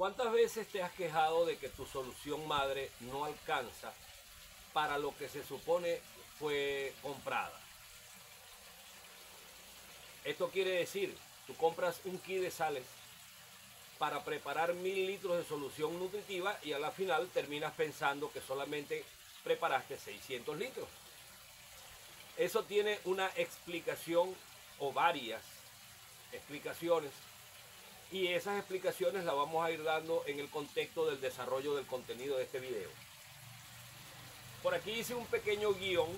¿Cuántas veces te has quejado de que tu solución madre no alcanza para lo que se supone fue comprada? Esto quiere decir, tú compras un kit de sales para preparar 1000 litros de solución nutritiva y a la final terminas pensando que solamente preparaste 600 litros. Eso tiene una explicación o varias explicaciones, y esas explicaciones las vamos a ir dando en el contexto del desarrollo del contenido de este video. Por aquí hice un pequeño guión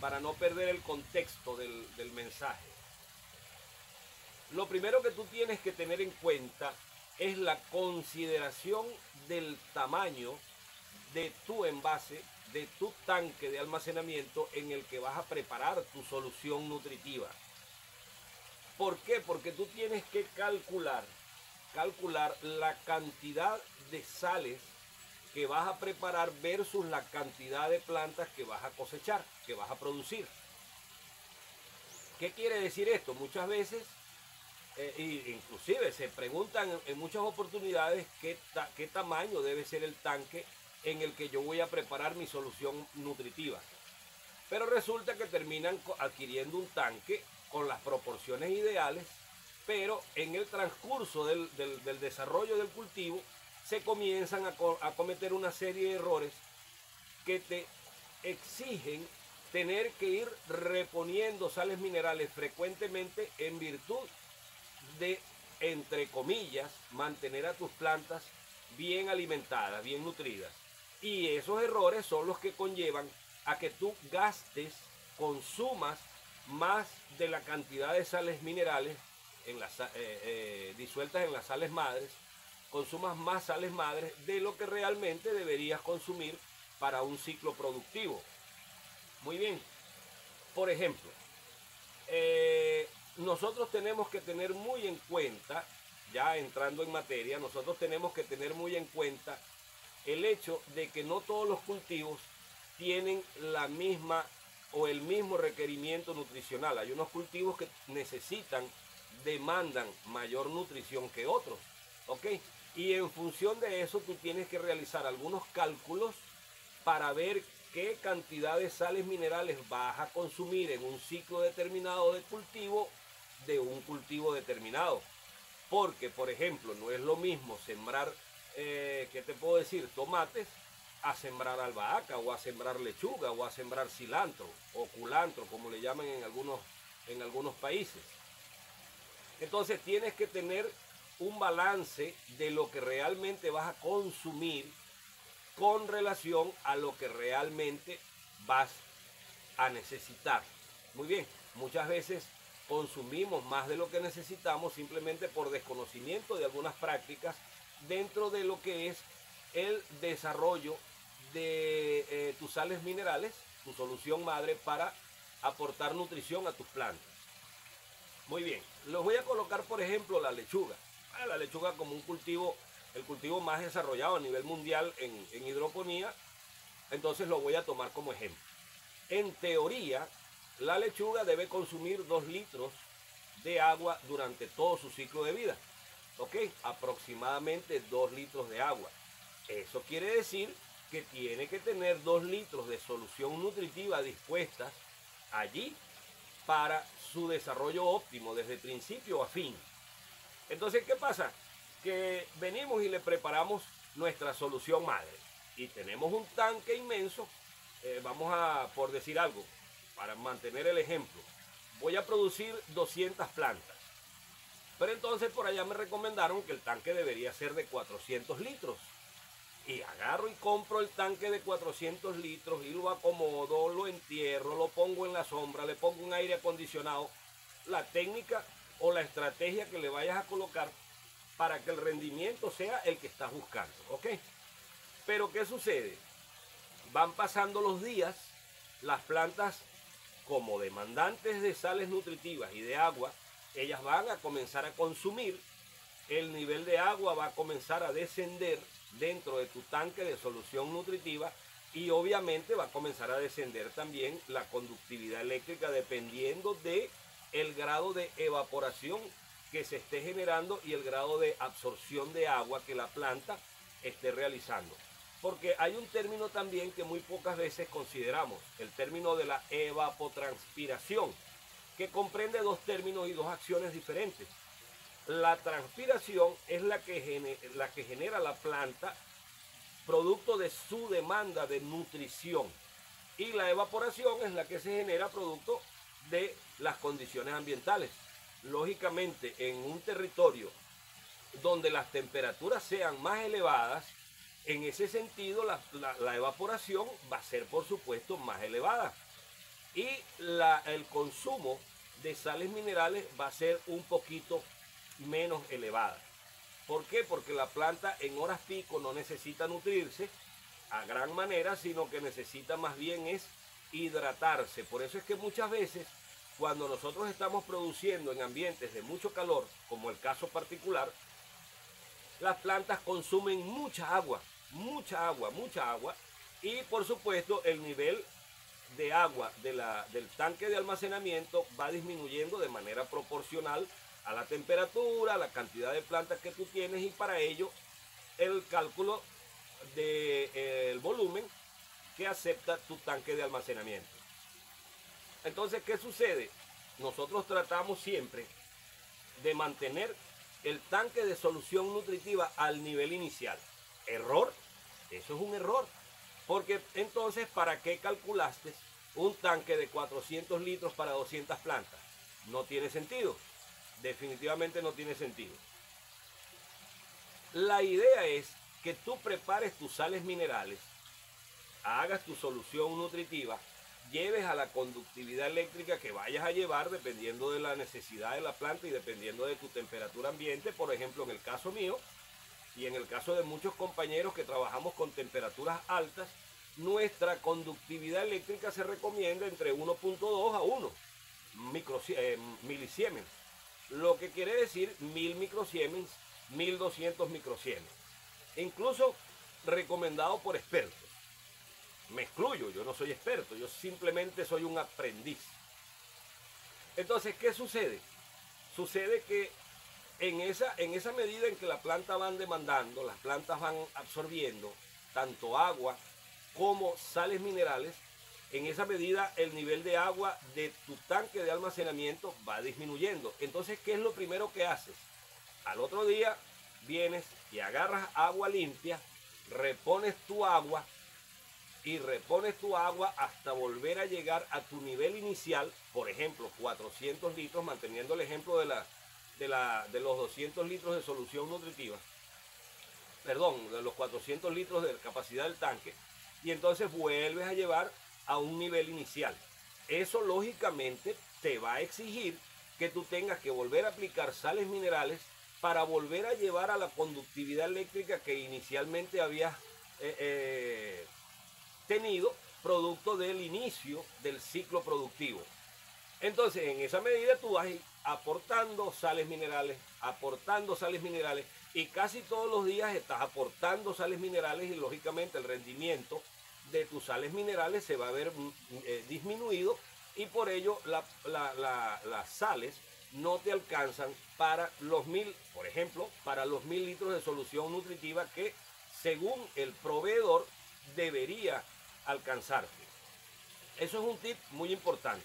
para no perder el contexto del mensaje. Lo primero que tú tienes que tener en cuenta es la consideración del tamaño de tu envase, de tu tanque de almacenamiento en el que vas a preparar tu solución nutritiva. ¿Por qué? Porque tú tienes que calcular la cantidad de sales que vas a preparar versus la cantidad de plantas que vas a cosechar, que vas a producir. ¿Qué quiere decir esto? Muchas veces, inclusive se preguntan en muchas oportunidades qué tamaño debe ser el tanque en el que yo voy a preparar mi solución nutritiva. Pero resulta que terminan adquiriendo un tanque con las proporciones ideales, pero en el transcurso del desarrollo del cultivo se comienzan a cometer una serie de errores que te exigen tener que ir reponiendo sales minerales frecuentemente en virtud de, entre comillas, mantener a tus plantas bien alimentadas, bien nutridas. Y esos errores son los que conllevan a que tú gastes, consumas más de la cantidad de sales minerales disueltas en las sales madres, consumas más sales madres de lo que realmente deberías consumir para un ciclo productivo. Muy bien. Por ejemplo, nosotros tenemos que tener muy en cuenta, ya entrando en materia, nosotros tenemos que tener muy en cuenta el hecho de que no todos los cultivos tienen la misma o el mismo requerimiento nutricional. Hay unos cultivos que demandan mayor nutrición que otros, ¿ok? Y en función de eso tú tienes que realizar algunos cálculos para ver qué cantidad de sales minerales vas a consumir en un ciclo determinado de cultivo de un cultivo determinado. Porque, por ejemplo, no es lo mismo sembrar, ¿qué te puedo decir? Tomates, a sembrar albahaca, o a sembrar lechuga, o a sembrar cilantro, o culantro, como le llaman en algunos países. Entonces tienes que tener un balance de lo que realmente vas a consumir con relación a lo que realmente vas a necesitar. Muy bien, muchas veces consumimos más de lo que necesitamos simplemente por desconocimiento de algunas prácticas dentro de lo que es el desarrollo de tus sales minerales, tu solución madre para aportar nutrición a tus plantas. Muy bien, les voy a colocar por ejemplo la lechuga. La lechuga como un cultivo, el cultivo más desarrollado a nivel mundial en hidroponía, entonces lo voy a tomar como ejemplo. En teoría, la lechuga debe consumir 2 litros de agua durante todo su ciclo de vida. ¿Ok? Aproximadamente 2 litros de agua. Eso quiere decir que tiene que tener 2 litros de solución nutritiva dispuestas allí para su desarrollo óptimo desde principio a fin. Entonces, ¿qué pasa? Que venimos y le preparamos nuestra solución madre y tenemos un tanque inmenso. Vamos a, por decir algo, para mantener el ejemplo, voy a producir 200 plantas. Pero entonces por allá me recomendaron que el tanque debería ser de 400 litros. Y agarro y compro el tanque de 400 litros y lo acomodo, lo entierro, lo pongo en la sombra, le pongo un aire acondicionado. La técnica o la estrategia que le vayas a colocar para que el rendimiento sea el que estás buscando, ¿ok? Pero ¿qué sucede? Van pasando los días, las plantas, como demandantes de sales nutritivas y de agua, ellas van a comenzar a consumir, el nivel de agua va a comenzar a descender dentro de tu tanque de solución nutritiva y obviamente va a comenzar a descender también la conductividad eléctrica dependiendo de el grado de evaporación que se esté generando y el grado de absorción de agua que la planta esté realizando. Porque hay un término también que muy pocas veces consideramos, el término de la evapotranspiración, que comprende dos términos y dos acciones diferentes. La transpiración es la que genera la planta producto de su demanda de nutrición, y la evaporación es la que se genera producto de las condiciones ambientales. Lógicamente, en un territorio donde las temperaturas sean más elevadas, en ese sentido la evaporación va a ser, por supuesto, más elevada, y el consumo de sales minerales va a ser un poquito menos elevada. ¿Por qué? Porque la planta en horas pico no necesita nutrirse a gran manera, sino que necesita más bien es hidratarse. Por eso es que muchas veces cuando nosotros estamos produciendo en ambientes de mucho calor, como el caso particular, las plantas consumen mucha agua, y por supuesto el nivel de agua del tanque de almacenamiento va disminuyendo de manera proporcional a la temperatura, a la cantidad de plantas que tú tienes, y para ello el cálculo del volumen que acepta tu tanque de almacenamiento. Entonces, ¿qué sucede? Nosotros tratamos siempre de mantener el tanque de solución nutritiva al nivel inicial. ¿Error? Eso es un error. Porque entonces, ¿para qué calculaste un tanque de 400 litros para 200 plantas? No tiene sentido. Definitivamente no tiene sentido. La idea es que tú prepares tus sales minerales, hagas tu solución nutritiva, lleves a la conductividad eléctrica que vayas a llevar dependiendo de la necesidad de la planta y dependiendo de tu temperatura ambiente. Por ejemplo, en el caso mío y en el caso de muchos compañeros que trabajamos con temperaturas altas, nuestra conductividad eléctrica se recomienda entre 1.2 a 1 milisiemens, lo que quiere decir 1000 microsiemens, 1200 microsiemens, incluso recomendado por expertos. Me excluyo, yo no soy experto, yo simplemente soy un aprendiz. Entonces, ¿qué sucede? Sucede que en esa medida en que la planta van demandando, las plantas van absorbiendo tanto agua como sales minerales, en esa medida el nivel de agua de tu tanque de almacenamiento va disminuyendo. Entonces, ¿qué es lo primero que haces? Al otro día vienes y agarras agua limpia, repones tu agua hasta volver a llegar a tu nivel inicial, por ejemplo, 400 litros, manteniendo el ejemplo de los 200 litros de solución nutritiva, perdón, de los 400 litros de capacidad del tanque, y entonces vuelves a llevar a un nivel inicial. Eso lógicamente te va a exigir que tú tengas que volver a aplicar sales minerales para volver a llevar a la conductividad eléctrica que inicialmente habías tenido producto del inicio del ciclo productivo. Entonces, en esa medida tú vas aportando sales minerales, y casi todos los días estás aportando sales minerales, y lógicamente el rendimiento de tus sales minerales se va a ver disminuido, y por ello las sales no te alcanzan para los 1000, por ejemplo, para los 1000 litros de solución nutritiva que según el proveedor debería alcanzarte. Eso es un tip muy importante.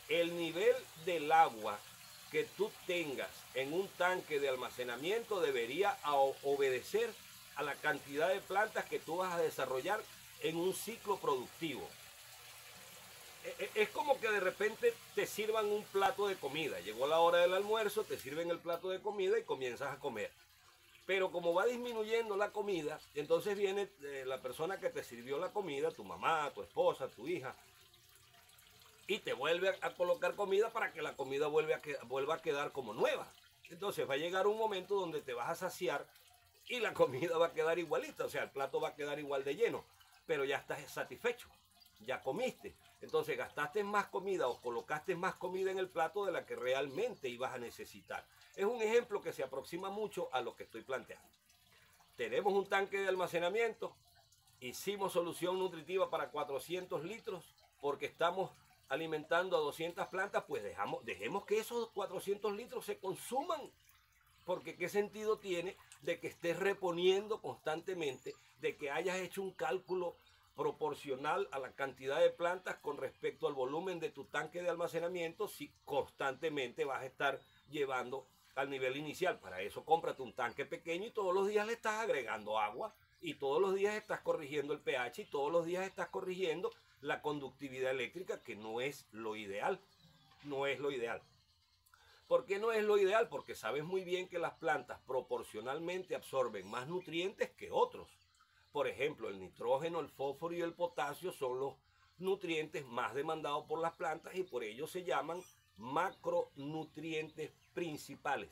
El nivel del agua que tú tengas en un tanque de almacenamiento debería obedecer a la cantidad de plantas que tú vas a desarrollar en un ciclo productivo. Es como que de repente te sirvan un plato de comida. Llegó la hora del almuerzo, te sirven el plato de comida y comienzas a comer. Pero como va disminuyendo la comida, entonces viene la persona que te sirvió la comida, tu mamá, tu esposa, tu hija, y te vuelve a colocar comida para que la comida vuelva a quedar como nueva. Entonces va a llegar un momento donde te vas a saciar y la comida va a quedar igualita, o sea, el plato va a quedar igual de lleno, pero ya estás satisfecho, ya comiste. Entonces gastaste más comida o colocaste más comida en el plato de la que realmente ibas a necesitar. Es un ejemplo que se aproxima mucho a lo que estoy planteando. Tenemos un tanque de almacenamiento, hicimos solución nutritiva para 400 litros porque estamos alimentando a 200 plantas, pues dejemos que esos 400 litros se consuman. Porque qué sentido tiene de que estés reponiendo constantemente, de que hayas hecho un cálculo proporcional a la cantidad de plantas con respecto al volumen de tu tanque de almacenamiento si constantemente vas a estar llevando al nivel inicial. Para eso cómprate un tanque pequeño y todos los días le estás agregando agua y todos los días estás corrigiendo el pH y todos los días estás corrigiendo la conductividad eléctrica, que no es lo ideal. No es lo ideal. ¿Por qué no es lo ideal? Porque sabes muy bien que las plantas proporcionalmente absorben más nutrientes que otros. Por ejemplo, el nitrógeno, el fósforo y el potasio son los nutrientes más demandados por las plantas y por ello se llaman macronutrientes principales.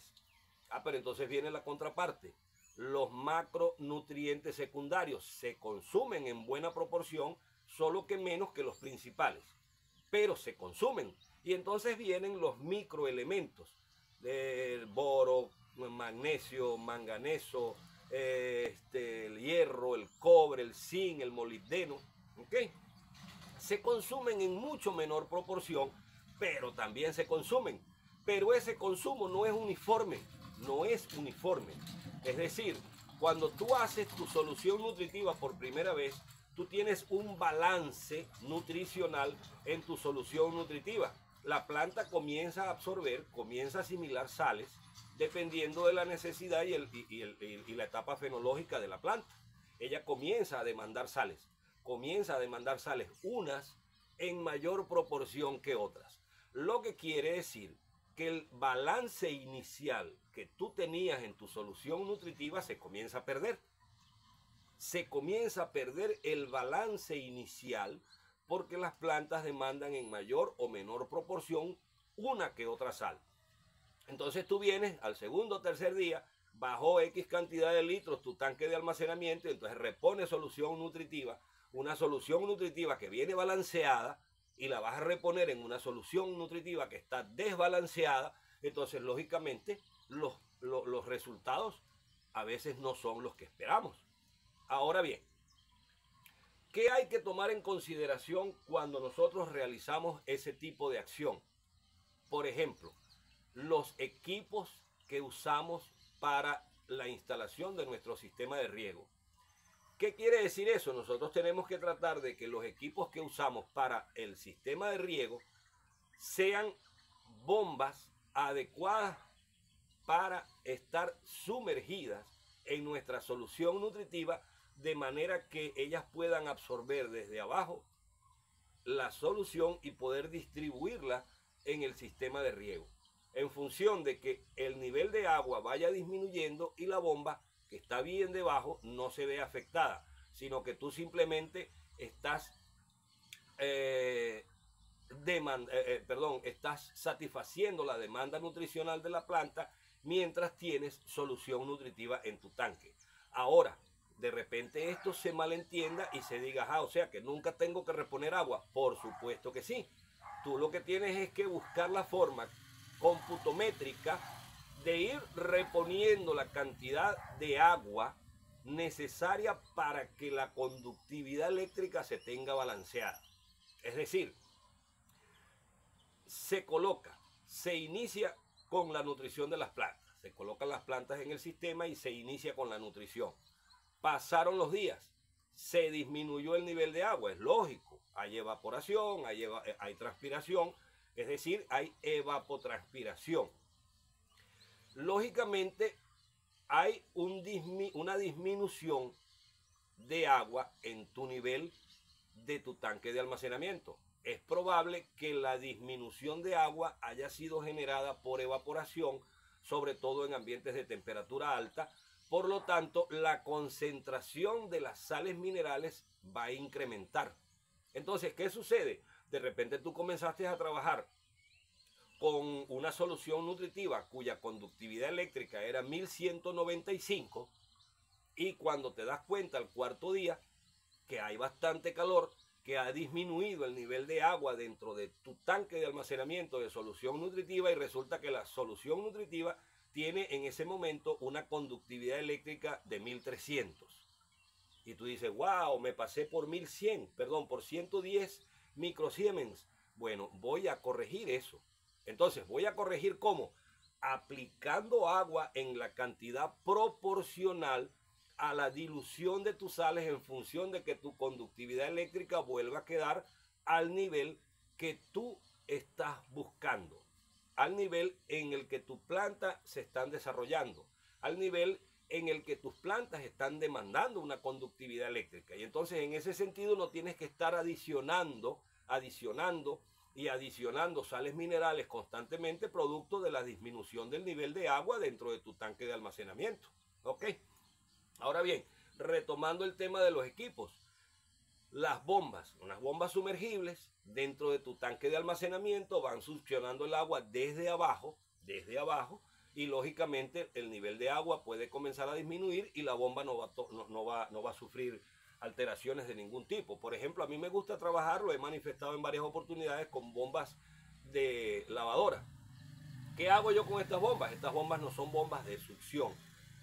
Pero entonces viene la contraparte. Los macronutrientes secundarios se consumen en buena proporción, solo que menos que los principales, pero se consumen. Y entonces vienen los microelementos, el boro, magnesio, manganeso, el hierro, el cobre, el zinc, el molibdeno, ¿ok? Se consumen en mucho menor proporción, pero también se consumen. Pero ese consumo no es uniforme, no es uniforme. Es decir, cuando tú haces tu solución nutritiva por primera vez, tú tienes un balance nutricional en tu solución nutritiva. La planta comienza a absorber, comienza a asimilar sales, dependiendo de la necesidad y la etapa fenológica de la planta. Ella comienza a demandar sales, unas en mayor proporción que otras. Lo que quiere decir que el balance inicial que tú tenías en tu solución nutritiva se comienza a perder. Se comienza a perder el balance inicial porque las plantas demandan en mayor o menor proporción una que otra sal. Entonces tú vienes al segundo o tercer día, bajó X cantidad de litros tu tanque de almacenamiento, y entonces repone solución nutritiva, una solución nutritiva que viene balanceada, y la vas a reponer en una solución nutritiva que está desbalanceada. Entonces lógicamente los resultados a veces no son los que esperamos. Ahora bien, ¿qué hay que tomar en consideración cuando nosotros realizamos ese tipo de acción? Por ejemplo, los equipos que usamos para la instalación de nuestro sistema de riego. ¿Qué quiere decir eso? Nosotros tenemos que tratar de que los equipos que usamos para el sistema de riego sean bombas adecuadas para estar sumergidas en nuestra solución nutritiva, de manera que ellas puedan absorber desde abajo la solución y poder distribuirla en el sistema de riego, en función de que el nivel de agua vaya disminuyendo y la bomba que está bien debajo no se ve afectada, sino que tú simplemente estás estás satisfaciendo la demanda nutricional de la planta mientras tienes solución nutritiva en tu tanque. Ahora, de repente esto se malentienda y se diga, o sea que nunca tengo que reponer agua. Por supuesto que sí. Tú lo que tienes es que buscar la forma computométrica de ir reponiendo la cantidad de agua necesaria para que la conductividad eléctrica se tenga balanceada. Es decir, se inicia con la nutrición de las plantas. Se colocan las plantas en el sistema y se inicia con la nutrición. Pasaron los días, se disminuyó el nivel de agua, es lógico. Hay evaporación, hay transpiración, es decir, hay evapotranspiración. Lógicamente, hay una disminución de agua en tu nivel de tu tanque de almacenamiento. Es probable que la disminución de agua haya sido generada por evaporación, sobre todo en ambientes de temperatura alta. Por lo tanto, la concentración de las sales minerales va a incrementar. Entonces, ¿qué sucede? De repente tú comenzaste a trabajar con una solución nutritiva cuya conductividad eléctrica era 1195, y cuando te das cuenta al cuarto día que hay bastante calor, que ha disminuido el nivel de agua dentro de tu tanque de almacenamiento de solución nutritiva, y resulta que la solución nutritiva tiene en ese momento una conductividad eléctrica de 1300. Y tú dices, wow, me pasé por 110 microsiemens Bueno, voy a corregir eso. Entonces, voy a corregir ¿cómo? Aplicando agua en la cantidad proporcional a la dilución de tus sales en función de que tu conductividad eléctrica vuelva a quedar al nivel que tú estás buscando, al nivel en el que tus plantas se están desarrollando, al nivel en el que tus plantas están demandando una conductividad eléctrica. Y entonces en ese sentido no tienes que estar adicionando sales minerales constantemente, producto de la disminución del nivel de agua dentro de tu tanque de almacenamiento. ¿Ok? Ahora bien, retomando el tema de los equipos, las bombas, unas bombas sumergibles dentro de tu tanque de almacenamiento van succionando el agua desde abajo, y lógicamente el nivel de agua puede comenzar a disminuir y la bomba no va a sufrir alteraciones de ningún tipo. Por ejemplo, a mí me gusta trabajar, lo he manifestado en varias oportunidades, con bombas de lavadora. ¿Qué hago yo con estas bombas? Estas bombas no son bombas de succión,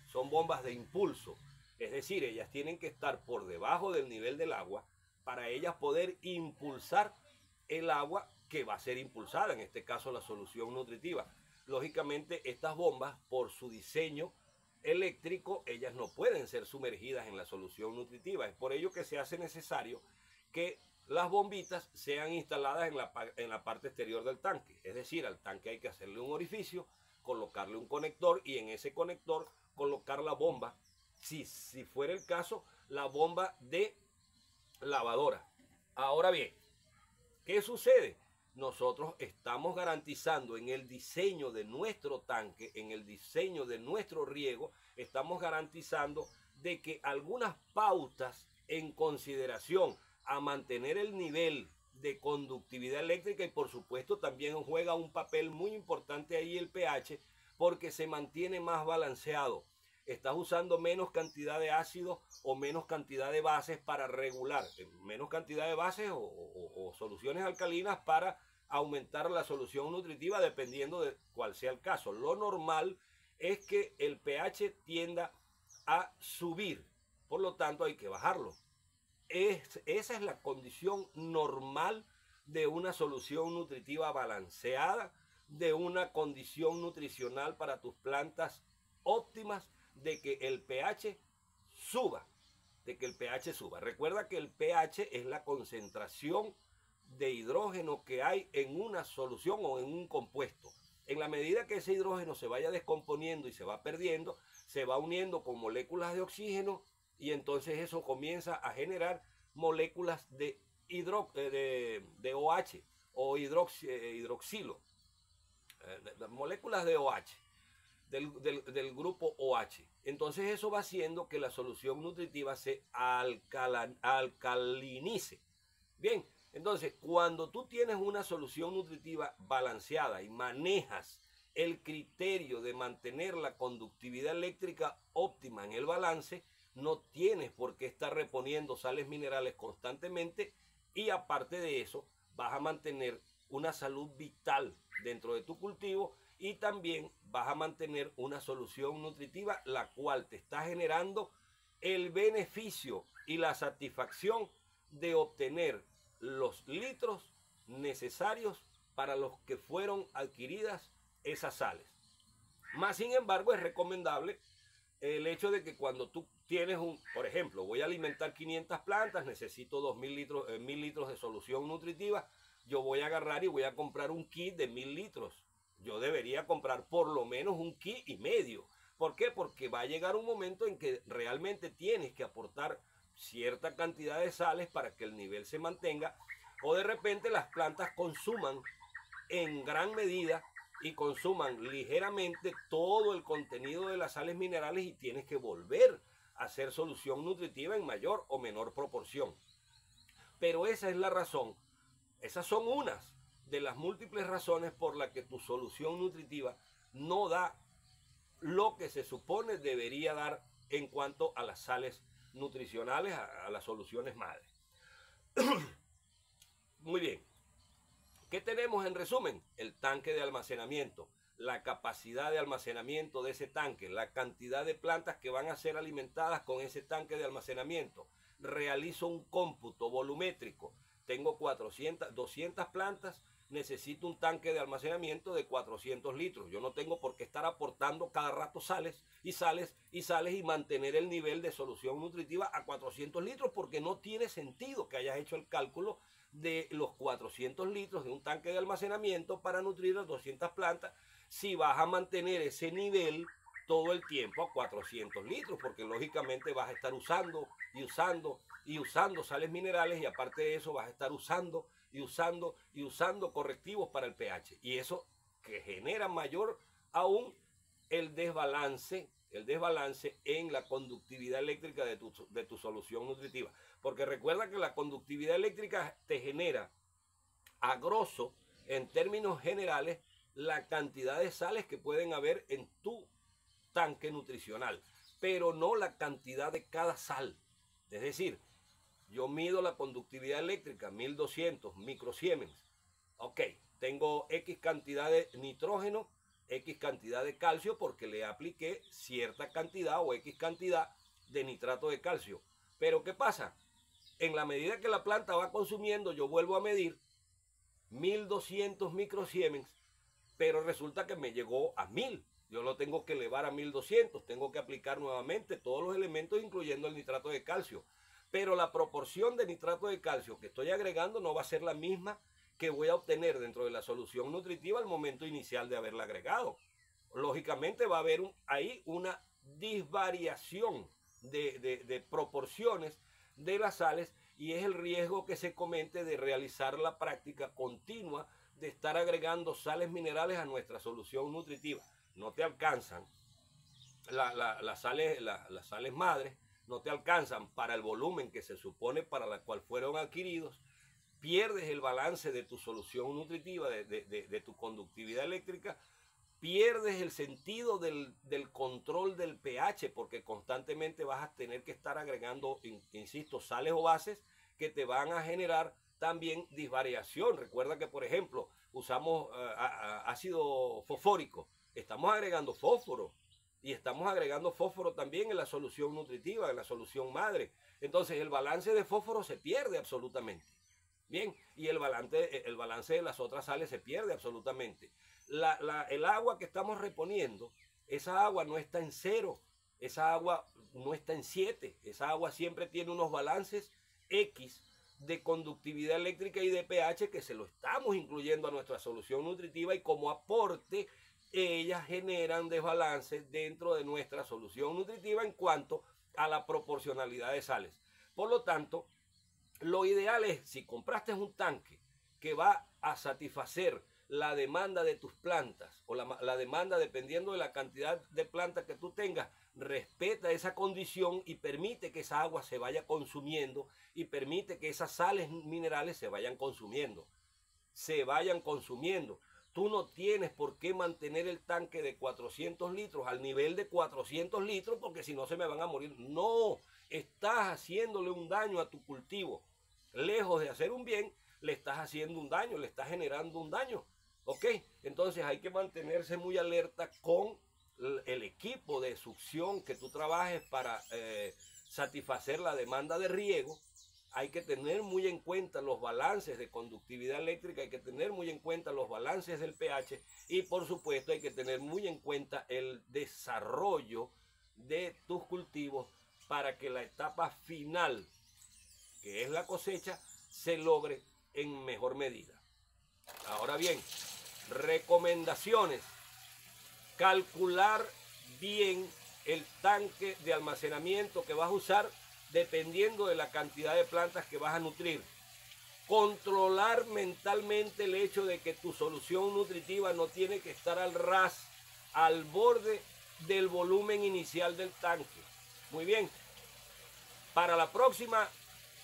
son bombas de impulso. Es decir, ellas tienen que estar por debajo del nivel del agua para ellas poder impulsar el agua que va a ser impulsada, en este caso la solución nutritiva. Lógicamente, estas bombas, por su diseño eléctrico, ellas no pueden ser sumergidas en la solución nutritiva. Es por ello que se hace necesario que las bombitas sean instaladas en la parte exterior del tanque. Es decir, al tanque hay que hacerle un orificio, colocarle un conector y en ese conector colocar la bomba, si fuera el caso, la bomba de lavadora. Ahora bien, ¿qué sucede? Nosotros estamos garantizando en el diseño de nuestro tanque, en el diseño de nuestro riego, estamos garantizando de que algunas pautas en consideración a mantener el nivel de conductividad eléctrica, y por supuesto también juega un papel muy importante ahí el pH, porque se mantiene más balanceado. Estás usando menos cantidad de ácidos o menos cantidad de bases para regular, menos cantidad de bases o soluciones alcalinas para aumentar la solución nutritiva dependiendo de cuál sea el caso. Lo normal es que el pH tienda a subir, por lo tanto hay que bajarlo. Esa es la condición normal de una solución nutritiva balanceada, de una condición nutricional para tus plantas óptimas, de que el pH suba, Recuerda que el pH es la concentración de hidrógeno que hay en una solución o en un compuesto. En la medida que ese hidrógeno se vaya descomponiendo y se va perdiendo, se va uniendo con moléculas de oxígeno y entonces eso comienza a generar moléculas de OH o hidroxilo, moléculas de OH. Del grupo OH. Entonces eso va haciendo que la solución nutritiva se alcalinice. Bien, entonces cuando tú tienes una solución nutritiva balanceada y manejas el criterio de mantener la conductividad eléctrica óptima en el balance, no tienes por qué estar reponiendo sales minerales constantemente y aparte de eso vas a mantener una salud vital dentro de tu cultivo y también vas a mantener una solución nutritiva la cual te está generando el beneficio y la satisfacción de obtener los litros necesarios para los que fueron adquiridas esas sales. Más sin embargo, es recomendable el hecho de que cuando tú tienes por ejemplo, voy a alimentar 500 plantas, necesito 2.000 litros, 1.000 litros de solución nutritiva, yo voy a agarrar y voy a comprar un kit de 1.000 litros. Yo debería comprar por lo menos un kit y medio. ¿Por qué? Porque va a llegar un momento en que realmente tienes que aportar cierta cantidad de sales para que el nivel se mantenga, o de repente las plantas consuman en gran medida y consuman ligeramente todo el contenido de las sales minerales y tienes que volver a hacer solución nutritiva en mayor o menor proporción. Pero esa es la razón, esas son unas de las múltiples razones por las que tu solución nutritiva no da lo que se supone debería dar en cuanto a las sales nutricionales, a las soluciones madre. Muy bien. ¿Qué tenemos en resumen? El tanque de almacenamiento, la capacidad de almacenamiento de ese tanque, la cantidad de plantas que van a ser alimentadas con ese tanque de almacenamiento. Realizo un cómputo volumétrico tengo 200 plantas, necesito un tanque de almacenamiento de 400 litros. Yo no tengo por qué estar aportando cada rato sales y mantener el nivel de solución nutritiva a 400 litros, porque no tiene sentido que hayas hecho el cálculo de los 400 litros de un tanque de almacenamiento para nutrir las 200 plantas si vas a mantener ese nivel todo el tiempo a 400 litros, porque lógicamente vas a estar usando sales minerales, y aparte de eso vas a estar usando correctivos para el pH, y eso que genera mayor aún el desbalance en la conductividad eléctrica de tu solución nutritiva, porque recuerda que la conductividad eléctrica te genera, a grosso, en términos generales, la cantidad de sales que pueden haber en tu tanque nutricional, pero no la cantidad de cada sal. Es decir, yo mido la conductividad eléctrica, 1200 microsiemens. Ok, tengo X cantidad de nitrógeno, X cantidad de calcio, porque le apliqué cierta cantidad o X cantidad de nitrato de calcio. Pero ¿qué pasa? En la medida que la planta va consumiendo, yo vuelvo a medir 1200 microsiemens, pero resulta que me llegó a 1000. Yo lo tengo que elevar a 1200, tengo que aplicar nuevamente todos los elementos, incluyendo el nitrato de calcio. Pero la proporción de nitrato de calcio que estoy agregando no va a ser la misma que voy a obtener dentro de la solución nutritiva al momento inicial de haberla agregado. Lógicamente va a haber ahí una disvariación de proporciones de las sales, y es el riesgo que se comete de realizar la práctica continua de estar agregando sales minerales a nuestra solución nutritiva. No te alcanzan las sales madres, no te alcanzan para el volumen que se supone para la cual fueron adquiridos. Pierdes el balance de tu solución nutritiva, de tu conductividad eléctrica, pierdes el sentido del control del pH, porque constantemente vas a tener que estar agregando, insisto, sales o bases que te van a generar también disvariación. Recuerda que, por ejemplo, usamos ácido fosfórico, estamos agregando fósforo, y estamos agregando fósforo también en la solución nutritiva, en la solución madre. Entonces el balance de fósforo se pierde absolutamente. Bien, y el balance de las otras sales se pierde absolutamente. El agua que estamos reponiendo, esa agua no está en 0, esa agua no está en 7, esa agua siempre tiene unos balances X de conductividad eléctrica y de pH que se lo estamos incluyendo a nuestra solución nutritiva, y como aporte ellas generan desbalances dentro de nuestra solución nutritiva en cuanto a la proporcionalidad de sales. Por lo tanto, lo ideal es, si compraste un tanque que va a satisfacer la demanda de tus plantas, o la demanda dependiendo de la cantidad de plantas que tú tengas, respeta esa condición y permite que esa agua se vaya consumiendo, y permite que esas sales minerales se vayan consumiendo. Tú no tienes por qué mantener el tanque de 400 litros al nivel de 400 litros, porque si no se me van a morir. No, estás haciéndole un daño a tu cultivo. Lejos de hacer un bien, le estás haciendo un daño, le estás generando un daño. ¿Ok? Entonces hay que mantenerse muy alerta con el equipo de succión que tú trabajes para satisfacer la demanda de riego. Hay que tener muy en cuenta los balances de conductividad eléctrica, hay que tener muy en cuenta los balances del pH, y por supuesto hay que tener muy en cuenta el desarrollo de tus cultivos para que la etapa final, que es la cosecha, se logre en mejor medida. Ahora bien, recomendaciones: calcular bien el tanque de almacenamiento que vas a usar dependiendo de la cantidad de plantas que vas a nutrir. Controlar mentalmente el hecho de que tu solución nutritiva no tiene que estar al ras, al borde del volumen inicial del tanque. Muy bien. Para la próxima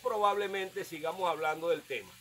probablemente sigamos hablando del tema.